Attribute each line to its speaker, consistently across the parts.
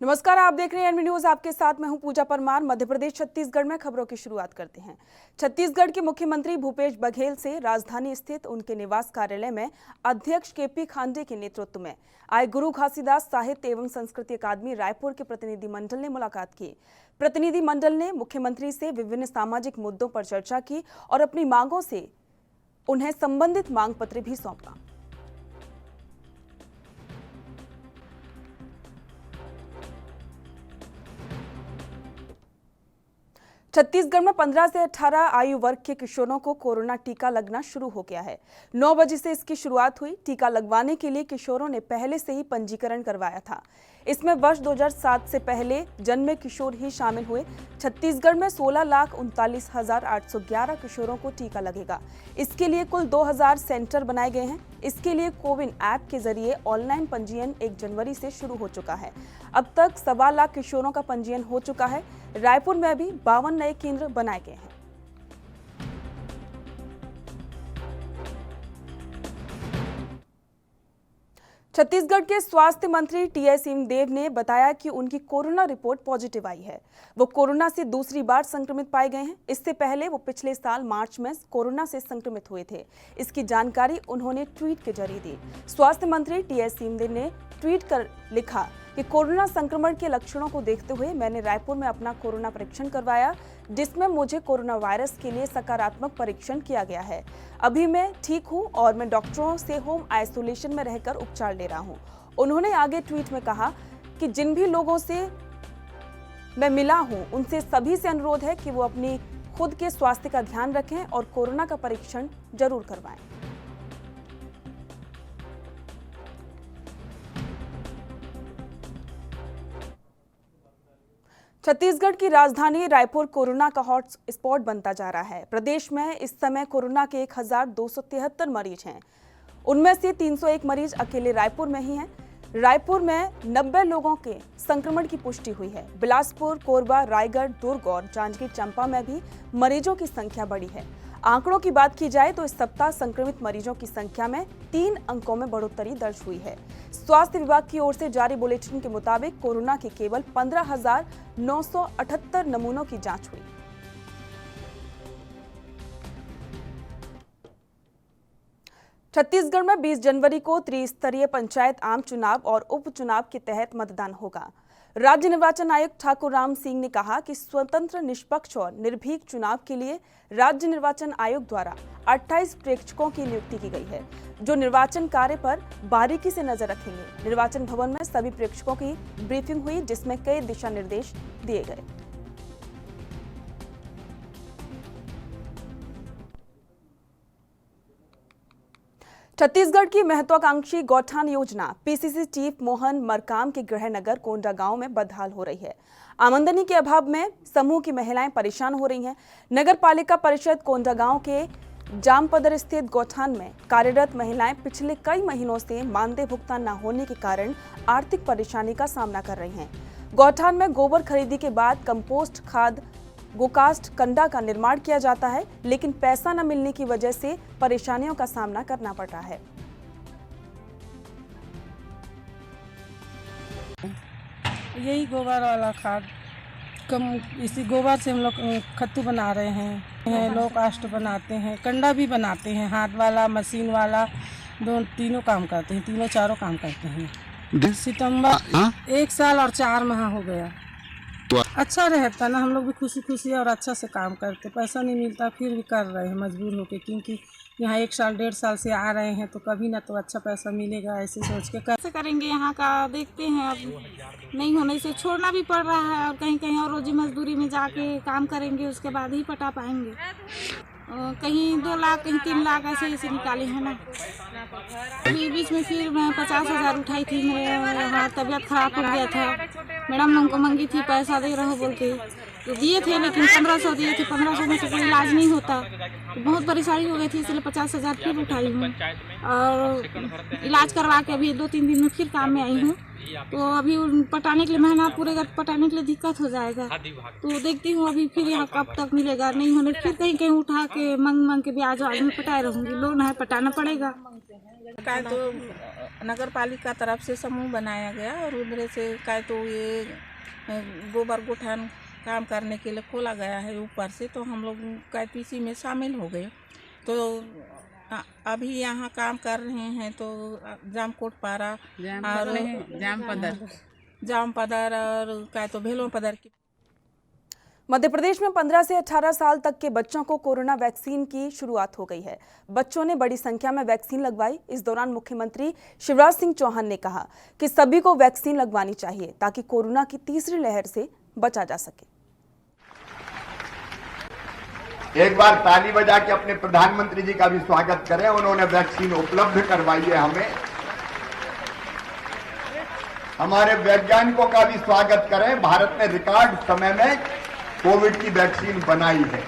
Speaker 1: नमस्कार, आप देख रहे हैं एनबी न्यूज। आपके साथ मैं हूं पूजा परमार। मध्य प्रदेश छत्तीसगढ़ में खबरों की शुरुआत करते हैं। छत्तीसगढ़ के मुख्यमंत्री भूपेश बघेल से राजधानी स्थित उनके निवास कार्यालय में अध्यक्ष केपी खांडे के नेतृत्व में आए गुरु घासीदास साहित्य एवं संस्कृति अकादमी रायपुर के प्रतिनिधिमंडल ने मुलाकात की। प्रतिनिधिमंडल ने मुख्यमंत्री से विभिन्न सामाजिक मुद्दों पर चर्चा की और अपनी मांगों से उन्हें संबंधित मांग पत्र भी सौंपा। छत्तीसगढ़ में 15 से 18 आयु वर्ग के किशोरों को कोरोना टीका लगना शुरू हो गया है। 9 बजे से इसकी शुरुआत हुई। टीका लगवाने के लिए किशोरों ने पहले से ही पंजीकरण करवाया था। इसमें वर्ष 2007 से पहले जन्मे किशोर ही शामिल हुए। छत्तीसगढ़ में 16,39,811 किशोरों को टीका लगेगा। इसके लिए कुल 2000 सेंटर बनाए गए हैं। इसके लिए कोविन ऐप के जरिए ऑनलाइन पंजीयन 1 जनवरी से शुरू हो चुका है। अब तक 1.25 लाख किशोरों का पंजीयन हो चुका है। रायपुर में भी 52 नए केंद्र बनाए गए हैं। छत्तीसगढ़ के स्वास्थ्य मंत्री टीएस सिंहदेव ने बताया कि उनकी कोरोना रिपोर्ट पॉजिटिव आई है। वो कोरोना से दूसरी बार संक्रमित पाए गए हैं। इससे पहले वो पिछले साल मार्च में कोरोना से संक्रमित हुए थे। इसकी जानकारी उन्होंने ट्वीट के जरिए दी। स्वास्थ्य मंत्री टीएस सिंहदेव ने ट्वीट कर लिखा कि कोरोना संक्रमण के लक्षणों को देखते हुए मैंने रायपुर में अपना कोरोना परीक्षण करवाया, जिसमें मुझे कोरोना वायरस के लिए सकारात्मक परीक्षण किया गया है। अभी मैं ठीक हूं और मैं डॉक्टरों से होम आइसोलेशन में रहकर उपचार ले रहा हूं। उन्होंने आगे ट्वीट में कहा कि जिन भी लोगों से मैं मिला हूं उनसे सभी से अनुरोध है कि वो अपनी खुद के स्वास्थ्य का ध्यान रखें और कोरोना का परीक्षण जरूर करवाएं। छत्तीसगढ़ की राजधानी रायपुर कोरोना का हॉट स्पॉट बनता जा रहा है। प्रदेश में इस समय कोरोना के 1273 मरीज हैं। उनमें से 301 मरीज अकेले रायपुर में ही हैं। रायपुर में 90 लोगों के संक्रमण की पुष्टि हुई है। बिलासपुर, कोरबा, रायगढ़, दुर्ग और जांजगीर चांपा में भी मरीजों की संख्या बढ़ी है। आंकड़ों की बात की जाए तो इस सप्ताह संक्रमित मरीजों की संख्या में 3 अंकों में बढ़ोतरी दर्ज हुई है। स्वास्थ्य विभाग की ओर से जारी बुलेटिन के मुताबिक कोरोना के केवल 15,978 नमूनों की जांच हुई। छत्तीसगढ़ में 20 जनवरी को त्रिस्तरीय पंचायत आम चुनाव और उपचुनाव के तहत मतदान होगा। राज्य निर्वाचन आयुक्त ठाकुर राम सिंह ने कहा कि स्वतंत्र, निष्पक्ष और निर्भीक चुनाव के लिए राज्य निर्वाचन आयोग द्वारा 28 प्रेक्षकों की नियुक्ति की गई है, जो निर्वाचन कार्य पर बारीकी से नजर रखेंगे। निर्वाचन भवन में सभी प्रेक्षकों की ब्रीफिंग हुई, जिसमें कई दिशा निर्देश दिए गए। छत्तीसगढ़ की महत्वाकांक्षी गौठान योजना पीसीसी चीफ मोहन मरकाम के गृह नगर कोंडागांव में बदहाल हो रही है। आमदनी के अभाव में समूह की महिलाएं परेशान हो रही हैं। नगर पालिका परिषद कोंडागांव के जामपदर स्थित गौठान में कार्यरत महिलाएं पिछले कई महीनों से मानदेय भुगतान न होने के कारण आर्थिक परेशानी का सामना कर रही हैं। गौठान में गोबर खरीदी के बाद कंपोस्ट खाद गोकास्ट कंडा का निर्माण किया जाता है, लेकिन पैसा न मिलने की वजह से परेशानियों का सामना करना पड़ रहा है।
Speaker 2: यही गोबर वाला खाद कम, इसी गोबर से हम लोग खत्तू बना रहे हैं, लो कास्ट बनाते हैं, कंडा भी बनाते हैं, हाथ वाला, मशीन वाला, तीनों काम करते हैं, तीनों चारों काम करते हैं। सितंबर 1 साल और 4 माह हो गया। अच्छा रहता ना, हम लोग भी खुशी खुशी और अच्छा से काम करते। पैसा नहीं मिलता फिर भी कर रहे हैं मजबूर होके, क्योंकि यहाँ 1 साल 1.5 साल से आ रहे हैं, तो कभी ना तो अच्छा पैसा मिलेगा, ऐसे सोच के कैसे
Speaker 3: करेंगे। यहाँ का देखते हैं, अब नहीं होने से छोड़ना भी पड़ रहा है और कहीं कहीं और रोजी मजदूरी में जाके काम करेंगे, उसके बाद ही पटा पाएंगे। कहीं 2 लाख, कहीं 3 लाख ऐसे निकाले हैं ना। अभी बीच में फिर मैं 50,000 उठाई थी, मेरे यहाँ तबीयत खराब हो गया था। मैडम हमको मंगी थी पैसा दे रहो बोल के, तो दिए थे, लेकिन 1500 दिए थे। 1500 में से कोई इलाज नहीं होता, तो बहुत परेशानी हो गई थी, इसलिए 50,000 फिर उठाई हूँ और इलाज करवा के अभी 2-3 दिन में फिर काम में आई हूँ। तो अभी पटाने के लिए महीना पूरेगा, पटाने के लिए दिक्कत हो जाएगा, तो देखती हूँ अभी फिर यहाँ कब तक मिलेगा। नहीं होने फिर कहीं कहीं उठा के मांग के ब्याज में पटाए रहूँगी। लोन है, पटाना पड़ेगा।
Speaker 2: तो नगर पालिका तरफ से समूह बनाया गया और उधर से काय तो ये गोबर गोठान काम करने के लिए खोला गया है ऊपर से, तो हम लोग KPC में शामिल हो गए। तो अभी यहाँ काम कर रहे हैं, तो जामकोट पारा और जाम पदर और काय तो भेलों पदर की।
Speaker 1: मध्य प्रदेश में 15 से 18 साल तक के बच्चों को कोरोना वैक्सीन की शुरुआत हो गई है। बच्चों ने बड़ी संख्या में वैक्सीन लगवाई। इस दौरान मुख्यमंत्री शिवराज सिंह चौहान ने कहा कि सभी को वैक्सीन लगवानी चाहिए ताकि कोरोना की तीसरी लहर से बचा जा सके।
Speaker 4: एक बार ताली बजा के अपने प्रधानमंत्री जी का भी स्वागत करें। उन्होंने वैक्सीन उपलब्ध करवाई है हमें। हमारे वैज्ञानिकों का भी स्वागत करें। भारत ने रिकॉर्ड समय में कोविड की वैक्सीन बनाई है।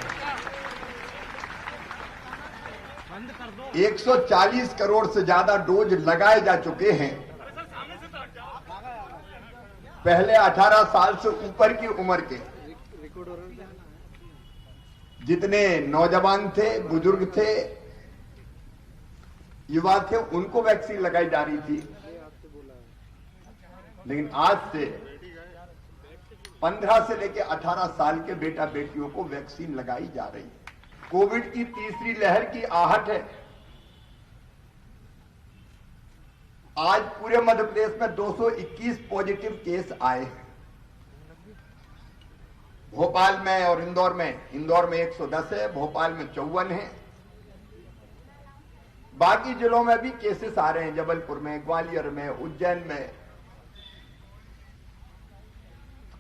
Speaker 4: 140 करोड़ से ज्यादा डोज लगाए जा चुके हैं। पहले 18 साल से ऊपर की उम्र के जितने नौजवान थे, बुजुर्ग थे, युवा थे, उनको वैक्सीन लगाई जा रही थी। लेकिन आज से 15 से लेकर 18 साल के बेटा बेटियों को वैक्सीन लगाई जा रही है। कोविड की तीसरी लहर की आहट है। आज पूरे मध्य प्रदेश में 221 पॉजिटिव केस आए हैं। भोपाल में और इंदौर में 110 है, भोपाल में 54 है। बाकी जिलों में भी केसेस आ रहे हैं, जबलपुर में, ग्वालियर में, उज्जैन में।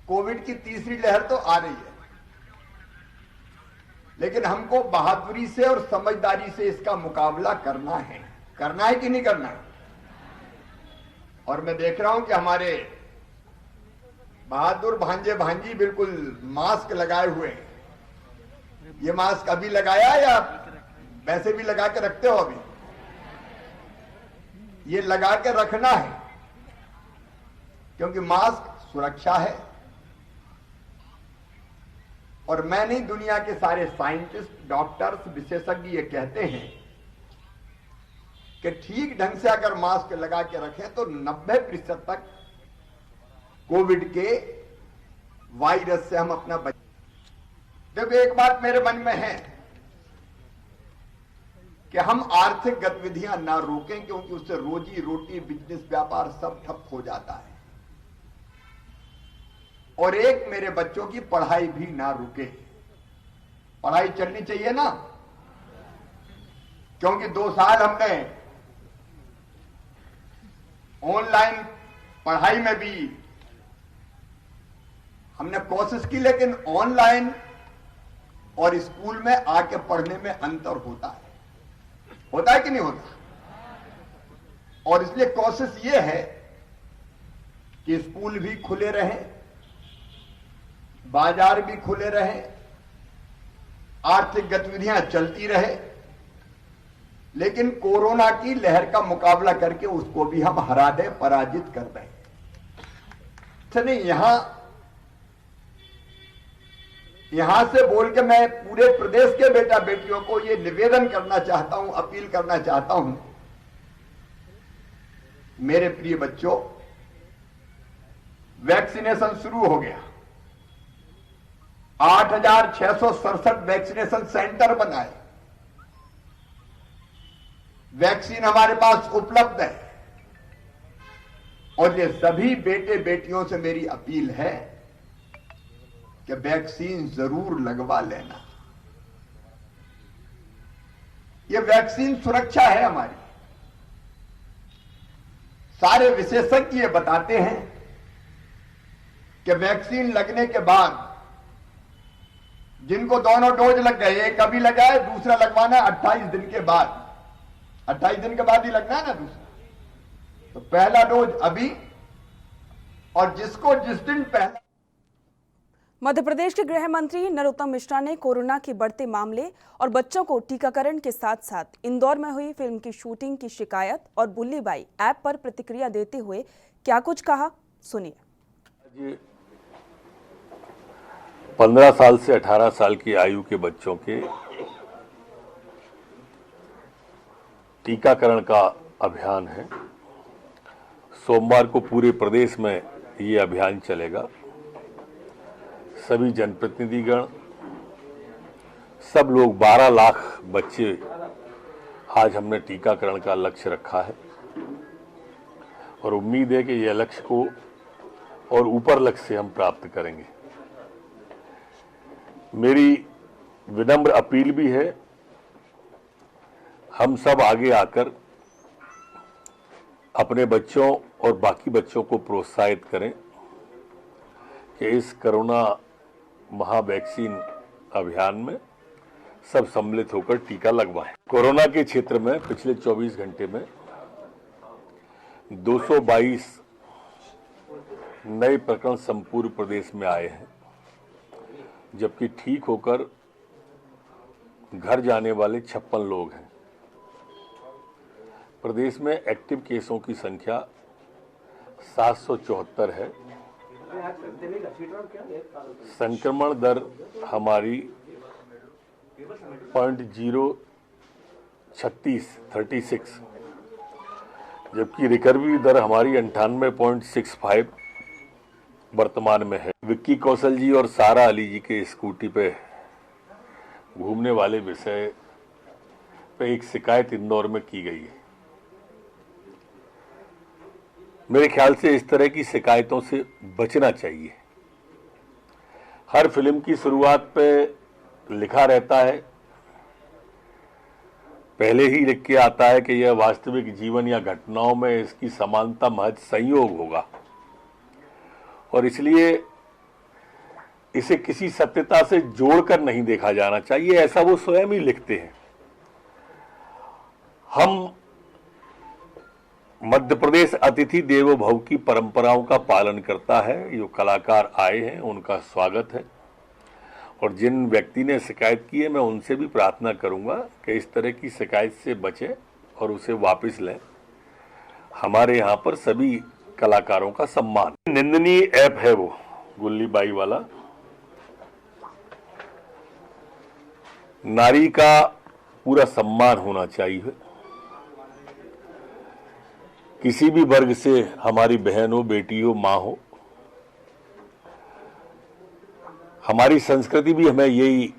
Speaker 4: कोविड की तीसरी लहर तो आ रही है, लेकिन हमको बहादुरी से और समझदारी से इसका मुकाबला करना है कि नहीं करना है। और मैं देख रहा हूं कि हमारे बहादुर भांजे भांजी बिल्कुल मास्क लगाए हुए हैं। ये मास्क अभी लगाया या वैसे भी लगा के रखते हो? अभी ये लगा के रखना है, क्योंकि मास्क सुरक्षा है। और मैं नहीं, दुनिया के सारे साइंटिस्ट, डॉक्टर्स, विशेषज्ञ ये कहते हैं कि ठीक ढंग से अगर मास्क लगा के रखें तो 90% तक कोविड के वायरस से हम अपना बच। जब एक बात मेरे मन में है कि हम आर्थिक गतिविधियां ना रोकें, क्योंकि उससे रोजी रोटी, बिजनेस, व्यापार सब ठप हो जाता है। और एक, मेरे बच्चों की पढ़ाई भी ना रुके। पढ़ाई चलनी चाहिए ना, क्योंकि 2 साल हमने ऑनलाइन पढ़ाई में भी हमने कोशिश की, लेकिन ऑनलाइन और स्कूल में आके पढ़ने में अंतर होता है कि नहीं होता? और इसलिए कोशिश यह है कि स्कूल भी खुले रहे, बाजार भी खुले रहे, आर्थिक गतिविधियां चलती रहे, लेकिन कोरोना की लहर का मुकाबला करके उसको भी हम हरा दें, पराजित कर दें। अच्छा नहीं, यहां से बोल के मैं पूरे प्रदेश के बेटा बेटियों को ये निवेदन करना चाहता हूं, अपील करना चाहता हूं। मेरे प्रिय बच्चों, वैक्सीनेशन शुरू हो गया। 8,667 वैक्सीनेशन सेंटर बनाए। वैक्सीन हमारे पास उपलब्ध है। और ये सभी बेटे बेटियों से मेरी अपील है कि वैक्सीन जरूर लगवा लेना। ये वैक्सीन सुरक्षा है हमारी। सारे विशेषज्ञ बताते हैं कि वैक्सीन लगने के बाद जिनको दोनों डोज लग गए, एक अभी लगा है, दूसरा लगवाना है 28 दिन के बाद। 28 दिन के बाद ही लगना है ना दूसरा। तो पहला डोज अभी, और जिसको जिस दिन पहला।
Speaker 1: मध्य प्रदेश के गृह मंत्री नरोत्तम मिश्रा ने कोरोना के बढ़ते मामले और बच्चों को टीकाकरण के साथ साथ इंदौर में हुई फिल्म की शूटिंग की शिकायत और बुल्ली बाई ऐप पर प्रतिक्रिया देते हुए क्या कुछ कहा, सुनिए।
Speaker 5: 15 साल से 18 साल की आयु के बच्चों के टीकाकरण का अभियान है। सोमवार को पूरे प्रदेश में ये अभियान चलेगा। सभी जनप्रतिनिधिगण, सब लोग 12 लाख बच्चे आज हमने टीकाकरण का लक्ष्य रखा है और उम्मीद है कि यह लक्ष्य को और ऊपर लक्ष्य से हम प्राप्त करेंगे। मेरी विनम्र अपील भी है, हम सब आगे आकर अपने बच्चों और बाकी बच्चों को प्रोत्साहित करें कि इस कोरोना महावैक्सीन अभियान में सब सम्मिलित होकर टीका लगवाएं। कोरोना के क्षेत्र में पिछले 24 घंटे में 222 नए प्रकरण संपूर्ण प्रदेश में आए हैं, जबकि ठीक होकर घर जाने वाले 56 लोग हैं। प्रदेश में एक्टिव केसों की संख्या 774 है। संक्रमण दर हमारी 0.036 जबकि रिकवरी दर हमारी 98.65 वर्तमान में है। विक्की कौशल जी और सारा अली जी के स्कूटी पे घूमने वाले विषय पे एक शिकायत इंदौर में की गई है। मेरे ख्याल से इस तरह की शिकायतों से बचना चाहिए। हर फिल्म की शुरुआत पे लिखा रहता है, पहले ही लिख के आता है कि यह वास्तविक जीवन या घटनाओं में इसकी समानता महज संयोग होगा और इसलिए इसे किसी सत्यता से जोड़कर नहीं देखा जाना चाहिए, ऐसा वो स्वयं ही लिखते हैं। हम मध्य प्रदेश अतिथि देवो भव की परंपराओं का पालन करता है। जो कलाकार आए हैं उनका स्वागत है और जिन व्यक्ति ने शिकायत की है मैं उनसे भी प्रार्थना करूंगा कि इस तरह की शिकायत से बचें और उसे वापस लें। हमारे यहाँ पर सभी कलाकारों का सम्मान। निंदनीय ऐप है वो गुल्ली बाई वाला। नारी का पूरा सम्मान होना चाहिए, किसी भी वर्ग से, हमारी बहन हो, बेटी हो, मां हो। हमारी संस्कृति भी हमें यही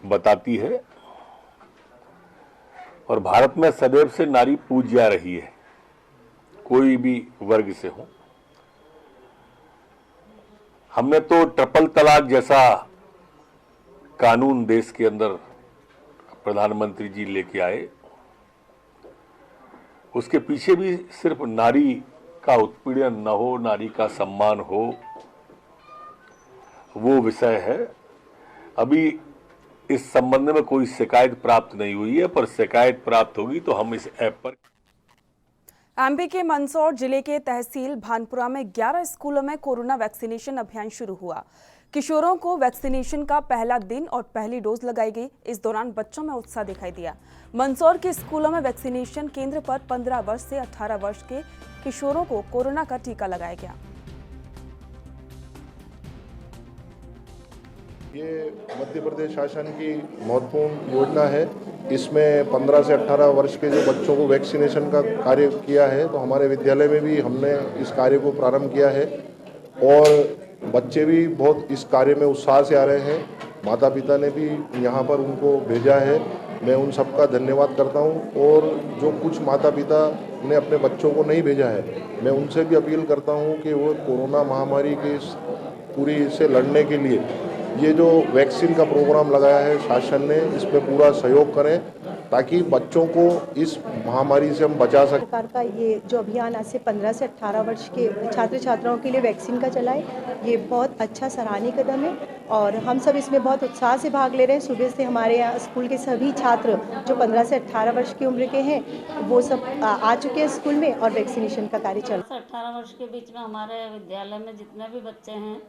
Speaker 5: बताती है और भारत में सदैव से नारी पूज्या रही है, कोई भी वर्ग से हो। हमने तो ट्रिपल तलाक जैसा कानून देश के अंदर प्रधानमंत्री जी लेके आए, उसके पीछे भी सिर्फ नारी का उत्पीड़न न हो, नारी का सम्मान हो, वो विषय है। अभी इस संबंध में कोई शिकायत प्राप्त नहीं हुई है, पर शिकायत प्राप्त होगी तो हम इस ऐप पर।
Speaker 1: एमपी के मंदसौर जिले के तहसील भानपुरा में 11 स्कूलों में कोरोना वैक्सीनेशन अभियान शुरू हुआ। किशोरों को वैक्सीनेशन का पहला दिन और पहली डोज लगाई गई। इस दौरान बच्चों में उत्साह दिखाई दिया। मंदसौर के स्कूलों में वैक्सीनेशन केंद्र पर 15 वर्ष से 18 वर्ष के किशोरों को कोरोना का टीका लगाया गया।
Speaker 6: ये मध्य प्रदेश शासन की महत्वपूर्ण योजना है। इसमें 15 से 18 वर्ष के जो बच्चों को वैक्सीनेशन का कार्य किया है, तो हमारे विद्यालय में भी हमने इस कार्य को प्रारंभ किया है और बच्चे भी बहुत इस कार्य में उत्साह से आ रहे हैं। माता पिता ने भी यहाँ पर उनको भेजा है, मैं उन सबका धन्यवाद करता हूँ। और जो कुछ माता पिता ने अपने बच्चों को नहीं भेजा है, मैं उनसे भी अपील करता हूँ कि वो कोरोना महामारी के पूरी से लड़ने के लिए ये जो वैक्सीन का प्रोग्राम लगाया है शासन ने, इसमें पूरा सहयोग करें ताकि बच्चों को इस महामारी से हम बचा सकें।
Speaker 7: सरकार का ये जो अभियान आज से 15 से 18 वर्ष के छात्र छात्राओं के लिए वैक्सीन का चला है, ये बहुत अच्छा सराहनीय कदम है और हम सब इसमें बहुत उत्साह से भाग ले रहे हैं। सुबह से हमारे यहाँ स्कूल के सभी छात्र जो 15 से 18 वर्ष की उम्र के हैं, वो सब आ चुके हैं स्कूल में और वैक्सीनेशन का कार्य चल रहा है।
Speaker 8: 18 वर्ष के बीच में हमारे विद्यालय में जितने भी बच्चे हैं,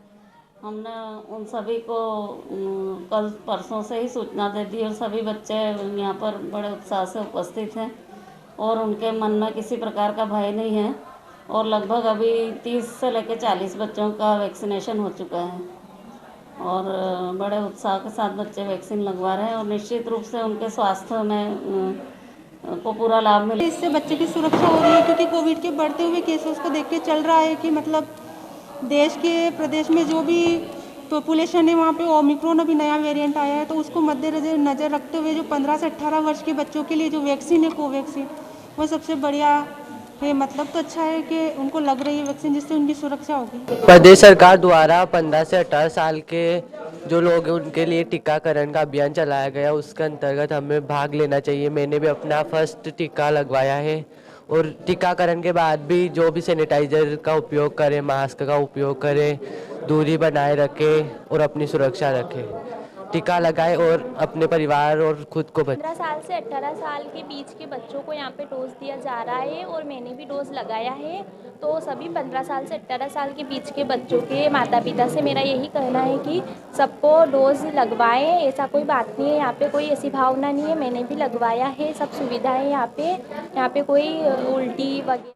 Speaker 8: हमने उन सभी को कल परसों से ही सूचना दे दी और सभी बच्चे यहाँ पर बड़े उत्साह से उपस्थित हैं और उनके मन में किसी प्रकार का भय नहीं है और लगभग अभी 30 से लेकर 40 बच्चों का वैक्सीनेशन हो चुका है और बड़े उत्साह के साथ बच्चे वैक्सीन लगवा रहे हैं और निश्चित रूप से उनके स्वास्थ्य में को पूरा लाभ मिले।
Speaker 9: इससे बच्चे की सुरक्षा हो रही है, क्योंकि कोविड के बढ़ते हुए केसेस को देख के चल रहा है कि मतलब देश के प्रदेश में जो भी पॉपुलेशन है वहाँ पे ओमिक्रॉन अभी नया वेरिएंट आया है, तो उसको मद्देनजर रखते हुए जो 15 से 18 वर्ष के बच्चों के लिए जो वैक्सीन है कोवैक्सीन, वो सबसे बढ़िया है। मतलब तो अच्छा है कि उनको लग रही है वैक्सीन, जिससे उनकी सुरक्षा होगी।
Speaker 10: प्रदेश सरकार द्वारा 15 से 18 साल के जो लोग हैं उनके लिए टीकाकरण का अभियान चलाया गया, उसके अंतर्गत हमें भाग लेना चाहिए। मैंने भी अपना फर्स्ट टीका लगवाया है और टीकाकरण के बाद भी जो भी सैनिटाइजर का उपयोग करें, मास्क का उपयोग करें, दूरी बनाए रखें और अपनी सुरक्षा रखें। टीका लगाएं और अपने परिवार और खुद को
Speaker 11: 15 साल से 18 साल के बीच के बच्चों को यहाँ पे डोज दिया जा रहा है और मैंने भी डोज लगाया है। तो सभी 15 साल से 18 साल के बीच के बच्चों के माता पिता से मेरा यही कहना है कि सबको डोज लगवाएं। ऐसा कोई बात नहीं है, यहाँ पे कोई ऐसी भावना नहीं है। मैंने भी लगवाया है, सब सुविधाएं यहाँ पे कोई उल्टी वगैरह।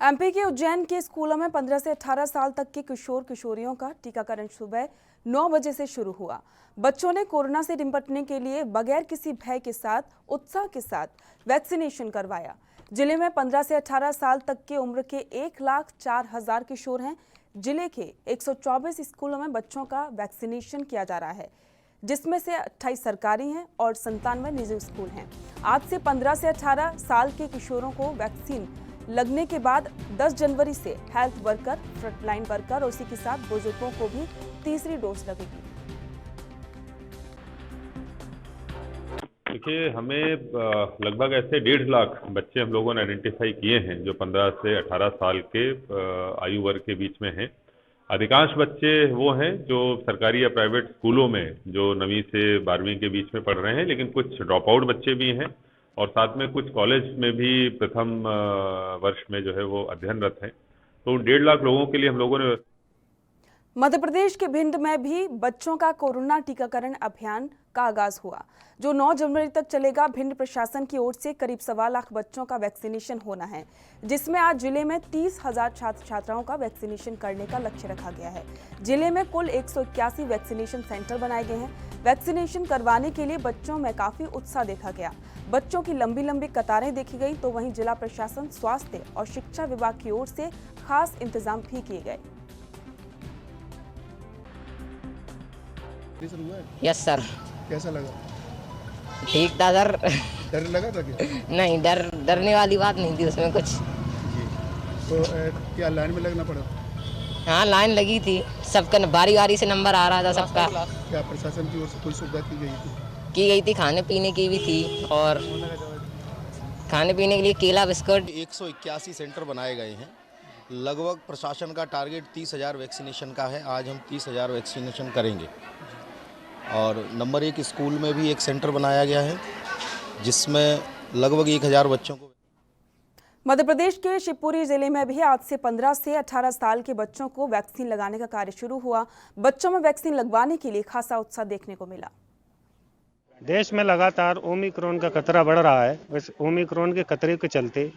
Speaker 1: एमपी के उज्जैन के स्कूलों में 15 से 18 साल तक के किशोर किशोरियों का टीकाकरण सुबह 9 बजे से शुरू हुआ। बच्चों ने कोरोना से निपटने के लिए बगैर किसी भय के साथ उत्साह के साथ वैक्सीनेशन करवाया। जिले में 15 से 18 साल तक के उम्र के 1,04,000 किशोर हैं। जिले के 124 स्कूलों में बच्चों का वैक्सीनेशन किया जा रहा है, जिसमें से 28 सरकारी हैं और 97 निजी स्कूल हैं। आज से 15 से 18 साल के किशोरों को वैक्सीन लगने के बाद 10 जनवरी से हेल्थ वर्कर, फ्रंटलाइन वर्कर और इसी के साथ बुजुर्गों को भी तीसरी डोज लगेगी।
Speaker 12: देखिए, हमें लगभग ऐसे 1.5 लाख बच्चे हम लोगों ने आइडेंटिफाई किए हैं जो 15 से 18 साल के आयु वर्ग के बीच में हैं। अधिकांश बच्चे वो हैं जो सरकारी या प्राइवेट स्कूलों में जो 9वीं से 12वीं के बीच में पढ़ रहे हैं, लेकिन कुछ ड्रॉप आउट बच्चे भी हैं और साथ में कुछ कॉलेज में भी प्रथम वर्ष में जो है वो अध्ययनरत हैं। तो 1.5 लाख लोगों के लिए हम लोगों ने।
Speaker 1: मध्य प्रदेश के भिंड में भी बच्चों का कोरोना टीकाकरण अभियान का आगाज हुआ, जो 9 जनवरी तक चलेगा। भिंड प्रशासन की ओर से करीब 1.25 लाख बच्चों का वैक्सीनेशन होना है, जिसमें आज जिले में 30,000 छात्र छात्राओं का वैक्सीनेशन करने का लक्ष्य रखा गया है। जिले में कुल 181 वैक्सीनेशन सेंटर बनाए गए हैं। वैक्सीनेशन करवाने के लिए बच्चों में काफी उत्साह देखा गया। बच्चों की लंबी लंबी कतारें देखी गई, तो वहीं जिला प्रशासन, स्वास्थ्य और शिक्षा विभाग की ओर से खास इंतजाम भी किए गए।
Speaker 10: Yes sir.
Speaker 6: कैसा लगा?
Speaker 10: ठीक था सर।
Speaker 6: डर लगा था क्या?
Speaker 10: नहीं, डरने वाली बात नहीं थी उसमें कुछ।
Speaker 6: तो क्या लाइन में लगना पड़ा?
Speaker 10: हाँ, लाइन लगी थी, सबका बारी बारी से नंबर आ रहा था सबका।
Speaker 6: क्या प्रशासन की ओर से कोई सुविधा की गई थी?
Speaker 10: खाने पीने की भी थी और खाने पीने के लिए केला, बिस्कुट।
Speaker 13: 181 सेंटर बनाए गए हैं। लगभग प्रशासन का टारगेट 30,000 वैक्सीनेशन का है। आज हम 30,000 वैक्सीनेशन करेंगे। और नंबर 1 स्कूल में भी एक सेंटर बनाया गया है, जिसमें लगभग 1,000 बच्चों को।
Speaker 1: मध्य प्रदेश के शिवपुरी जिले में भी आज से 15 से 18 साल के बच्चों को वैक्सीन लगाने का कार्य शुरू हुआ। बच्चों में वैक्सीन लगवाने के लिए खासा उत्साह देखने को मिला।
Speaker 14: देश में लगातार ओमिक्रॉन का खतरा बढ़ रहा है। वैसे ओमिक्रॉन के खतरे के चलते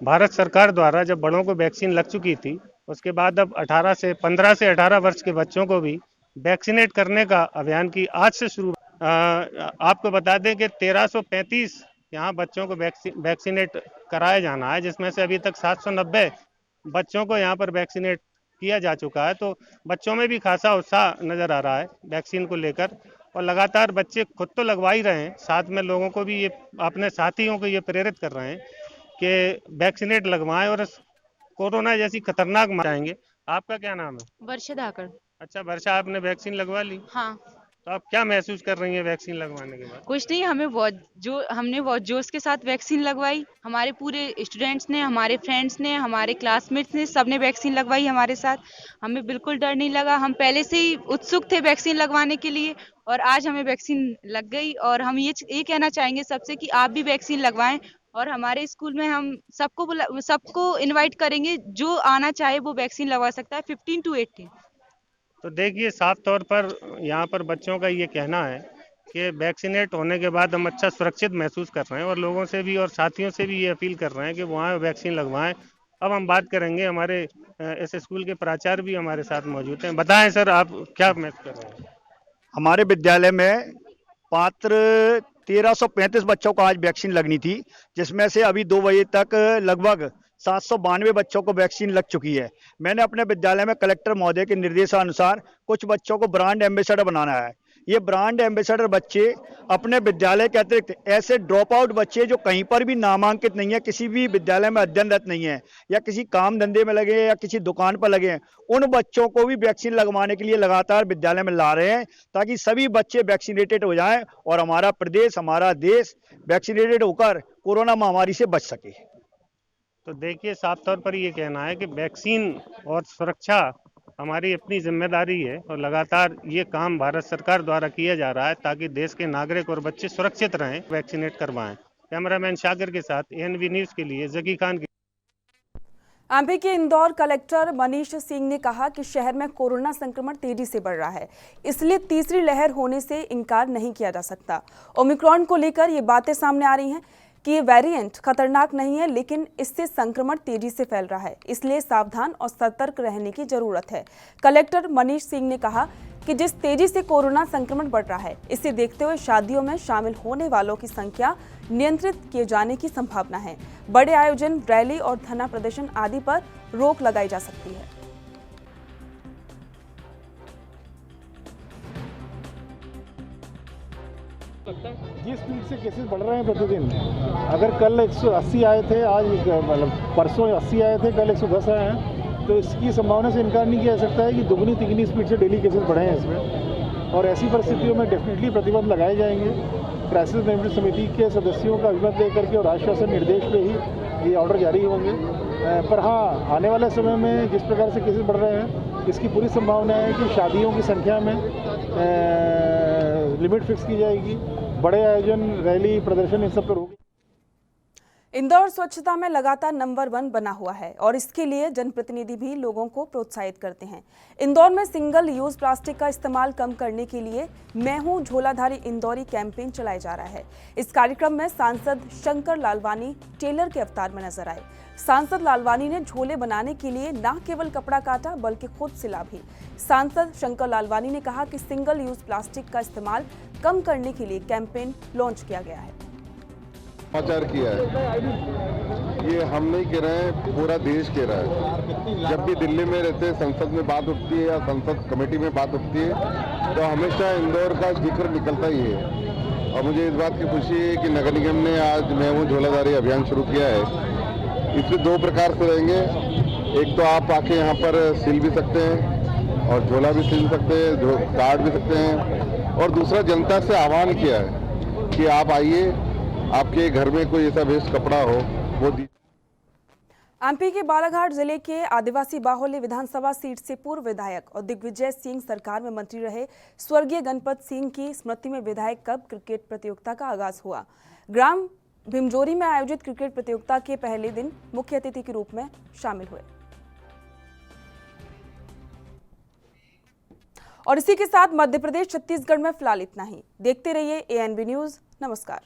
Speaker 14: भारत सरकार द्वारा जब बड़ों को वैक्सीन लग चुकी थी, उसके बाद अब 15 से 18 वर्ष के बच्चों को भी वैक्सीनेट करने का अभियान की आज से शुरू। आपको बता दें कि 1335 यहाँ बच्चों को वैक्सीनेट कराया जाना है, जिसमें से अभी तक 790 बच्चों को यहाँ पर वैक्सीनेट किया जा चुका है। तो बच्चों में भी खासा उत्साह नज़र आ रहा है वैक्सीन को लेकर, और लगातार बच्चे खुद तो लगवा ही रहे हैं, साथ में लोगों को भी ये, अपने साथियों को ये प्रेरित कर रहे हैं कि वैक्सीनेट लगवाएं और कोरोना जैसी खतरनाक बचाएंगे। आपका क्या नाम है?
Speaker 15: वर्षा धाकड़।
Speaker 14: अच्छा वर्षा, आपने वैक्सीन लगवा ली?
Speaker 15: हाँ।
Speaker 14: तो आप क्या महसूस कर रही हैं वैक्सीन लगवाने के बाद?
Speaker 15: कुछ नहीं, हमने बहुत जोश के साथ वैक्सीन लगवाई। हमारे पूरे स्टूडेंट्स ने, हमारे फ्रेंड्स ने, हमारे क्लासमेट्स ने, सबने वैक्सीन लगवाई हमारे साथ। हमें बिल्कुल डर नहीं लगा। हम पहले से ही उत्सुक थे वैक्सीन लगवाने के लिए और आज हमें वैक्सीन लग गई। और हम ये कहना चाहेंगे सबसे कि आप भी वैक्सीन लगवाएं और हमारे स्कूल में हम सबको इन्वाइट करेंगे, जो आना चाहे वो वैक्सीन लगवा सकता है 15 to 18।
Speaker 14: तो देखिए, साफ तौर पर यहाँ पर बच्चों का ये कहना है कि वैक्सीनेट होने के बाद हम अच्छा सुरक्षित महसूस कर रहे हैं और लोगों से भी और साथियों से भी ये अपील कर रहे हैं कि वहाँ वैक्सीन लगवाएं। अब हम बात करेंगे, हमारे इस स्कूल के प्राचार्य भी हमारे साथ मौजूद हैं। बताएं सर, आप क्या महसूस कर रहे हैं?
Speaker 16: हमारे विद्यालय में पात्र 1335 बच्चों को आज वैक्सीन लगनी थी, जिसमें से अभी 2 बजे तक लगभग 792 बच्चों को वैक्सीन लग चुकी है। मैंने अपने विद्यालय में कलेक्टर महोदय के निर्देशानुसार कुछ बच्चों को ब्रांड एम्बेसडर बनाना है। ये ब्रांड एम्बेसडर बच्चे अपने विद्यालय के अतिरिक्त ऐसे ड्रॉप आउट बच्चे जो कहीं पर भी नामांकित नहीं है, किसी भी विद्यालय में अध्ययनरत नहीं है या किसी काम धंधे में लगे हैं या किसी दुकान पर लगे हैं, उन बच्चों को भी वैक्सीन लगवाने के लिए लगातार विद्यालय में ला रहे हैं, ताकि सभी बच्चे वैक्सीनेटेड हो जाएं और हमारा प्रदेश, हमारा देश वैक्सीनेटेड होकर कोरोना महामारी से बच सके।
Speaker 14: तो देखिए, साफ तौर पर ये कहना है कि वैक्सीन और सुरक्षा हमारी अपनी जिम्मेदारी है और लगातार ये काम भारत सरकार द्वारा किया जा रहा है ताकि देश के नागरिक और बच्चे सुरक्षित रहें, वैक्सीनेट करवाएं। कैमरामैन शाकिर के साथ एएनबी न्यूज़ के लिए जकी खान।
Speaker 1: एमपी के इंदौर कलेक्टर मनीष सिंह ने कहा कि शहर में कोरोना संक्रमण तेजी से बढ़ रहा है, इसलिए तीसरी लहर होने से इनकार नहीं किया जा सकता। ओमिक्रॉन को लेकर ये बातें सामने आ रही हैं कि ये वेरिएंट खतरनाक नहीं है, लेकिन इससे संक्रमण तेजी से फैल रहा है, इसलिए सावधान और सतर्क रहने की जरूरत है। कलेक्टर मनीष सिंह ने कहा कि जिस तेजी से कोरोना संक्रमण बढ़ रहा है, इसे देखते हुए शादियों में शामिल होने वालों की संख्या नियंत्रित किए जाने की संभावना है। बड़े आयोजन, रैली और धरना प्रदर्शन आदि पर रोक लगाई जा सकती है।
Speaker 17: जिस स्पीड से केसेस बढ़ रहे हैं प्रतिदिन, अगर कल 180 आए थे, आज मतलब परसों 80 आए थे, कल 110 आए हैं, तो इसकी संभावना से इनकार नहीं किया जा सकता है कि दुगनी तिगनी स्पीड से डेली केसेस बढ़े हैं इसमें। और ऐसी परिस्थितियों में डेफिनेटली प्रतिबंध लगाए जाएंगे। क्राइसिस मैनेजमेंट समिति के सदस्यों का अभिमत लेकर के और आश्वासन निर्देश पे ही ये ऑर्डर जारी होंगे। पर हाँ, आने वाले समय में जिस प्रकार से केसेस बढ़ रहे हैं, इसकी पूरी संभावना है कि शादियों की संख्या में लिमिट फिक्स की जाएगी। बड़े आयोजन, रैली, प्रदर्शन, इन सब पर रोक।
Speaker 1: इंदौर स्वच्छता में लगातार नंबर 1 बना हुआ है और इसके लिए जनप्रतिनिधि भी लोगों को प्रोत्साहित करते हैं। इंदौर में सिंगल यूज प्लास्टिक का इस्तेमाल कम करने के लिए मैं हूं झोलाधारी इंदौरी कैंपेन चलाया जा रहा है। इस कार्यक्रम में सांसद शंकर लालवानी टेलर के अवतार में नजर आए। सांसद लालवानी ने झोले बनाने के लिए न केवल कपड़ा काटा बल्कि खुद सिला भी। सांसद शंकर लालवानी ने कहा कि सिंगल यूज प्लास्टिक का इस्तेमाल कम करने के लिए कैंपेन लॉन्च किया गया है।
Speaker 6: समाचार किया है, ये हम नहीं कह रहे हैं, पूरा देश कह रहा है। जब भी दिल्ली में रहते संसद में बात उठती है या संसद कमेटी में बात उठती है तो हमेशा इंदौर का जिक्र निकलता ही है। और मुझे इस बात की खुशी है कि नगर निगम ने आज मैं हूं झोलाधारी अभियान शुरू किया है। इसमें 2 प्रकार से रहेंगे। एक तो आप आके यहाँ पर सिल भी सकते हैं और झोला भी सिल सकते हैं, काट भी सकते हैं। और दूसरा, जनता से आह्वान किया है कि आप आइए, आपके घर में कोई ऐसा वेस्ट कपड़ा हो वो दीजिए।
Speaker 1: एमपी के बालाघाट जिले के आदिवासी बाहुल्य विधानसभा सीट से पूर्व विधायक और दिग्विजय सिंह सरकार में मंत्री रहे स्वर्गीय गणपत सिंह की स्मृति में विधायक कप क्रिकेट प्रतियोगिता का आगाज हुआ। ग्राम भीमजोरी में आयोजित क्रिकेट प्रतियोगिता के पहले दिन मुख्य अतिथि के रूप में शामिल हुए। और इसी के साथ मध्य प्रदेश छत्तीसगढ़ में फिलहाल इतना ही। देखते रहिए एएनबी न्यूज़। नमस्कार।